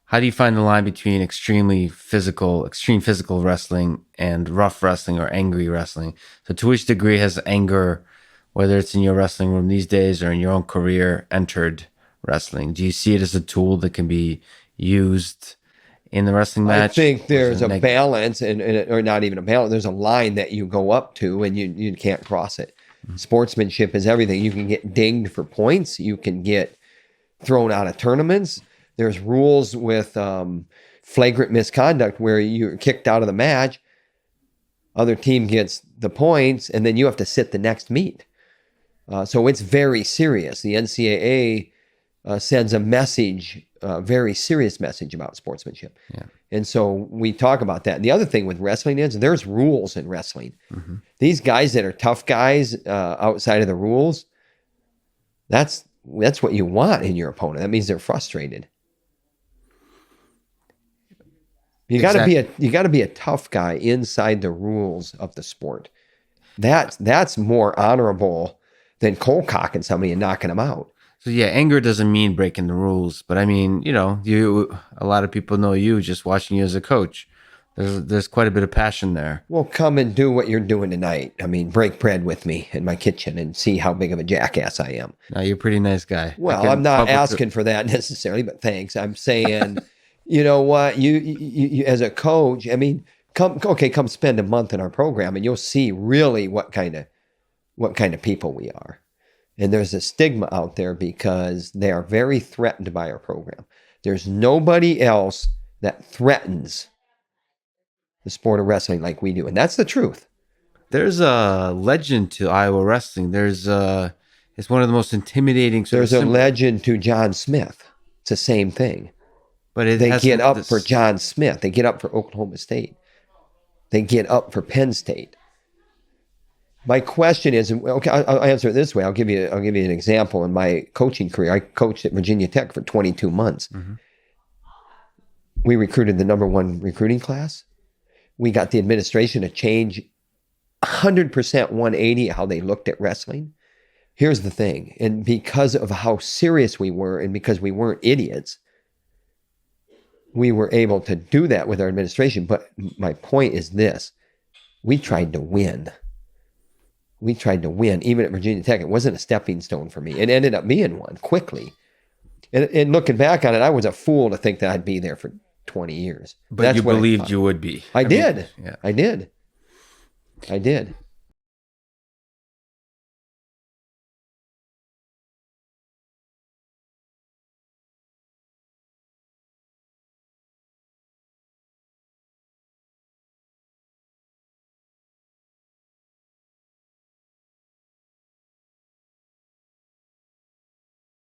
how do you find the line between extreme physical wrestling and rough wrestling or angry wrestling? So to which degree has anger, whether it's in your wrestling room these days or in your own career, entered wrestling? Do you see it as a tool that can be used in the wrestling I match? think Or is it there's a balance, or not even a balance. There's a line that you go up to, and you can't cross it. Sportsmanship is everything. You can get dinged for points. You can get thrown out of tournaments. There's rules with flagrant misconduct where you're kicked out of the match. Other team gets the points, and then you have to sit the next meet. So it's very serious. The NCAA sends a message, a very serious message about sportsmanship. Yeah. And so we talk about that. And the other thing with wrestling is there's rules in wrestling. These guys that are tough guys outside of the rules, that's what you want in your opponent. That means they're frustrated. You got to be a tough guy inside the rules of the sport. That's more honorable than cold cocking somebody and knocking them out. So yeah, anger doesn't mean breaking the rules, but I mean, a lot of people know you just watching you as a coach. There's quite a bit of passion there. Well, come and do what you're doing tonight. I mean, break bread with me in my kitchen and see how big of a jackass I am. No, you're a pretty nice guy. Well, I'm not asking for that necessarily, but thanks. I'm saying, you know what, you as a coach, I mean, come spend a month in our program and you'll see really what kind of people we are. And there's a stigma out there because they are very threatened by our program. There's nobody else that threatens the sport of wrestling like we do. And that's the truth. There's a legend to Iowa wrestling. It's one of the most intimidating. There's a legend to John Smith. It's the same thing. But they get up for John Smith. They get up for Oklahoma State. They get up for Penn State. My question is, okay, I'll answer it this way. I'll give you an example. In my coaching career, I coached at Virginia Tech for 22 months. We recruited the #1 recruiting class. We got the administration to change 100% 180 how they looked at wrestling. Here's the thing, and because of how serious we were, and because we weren't idiots, we were able to do that with our administration. But my point is this: we tried to win. We tried to win, even at Virginia Tech. It wasn't a stepping stone for me. It ended up being one quickly. And looking back on it, I was a fool to think that I'd be there for 20 years. But you believed you would be. I did. I did.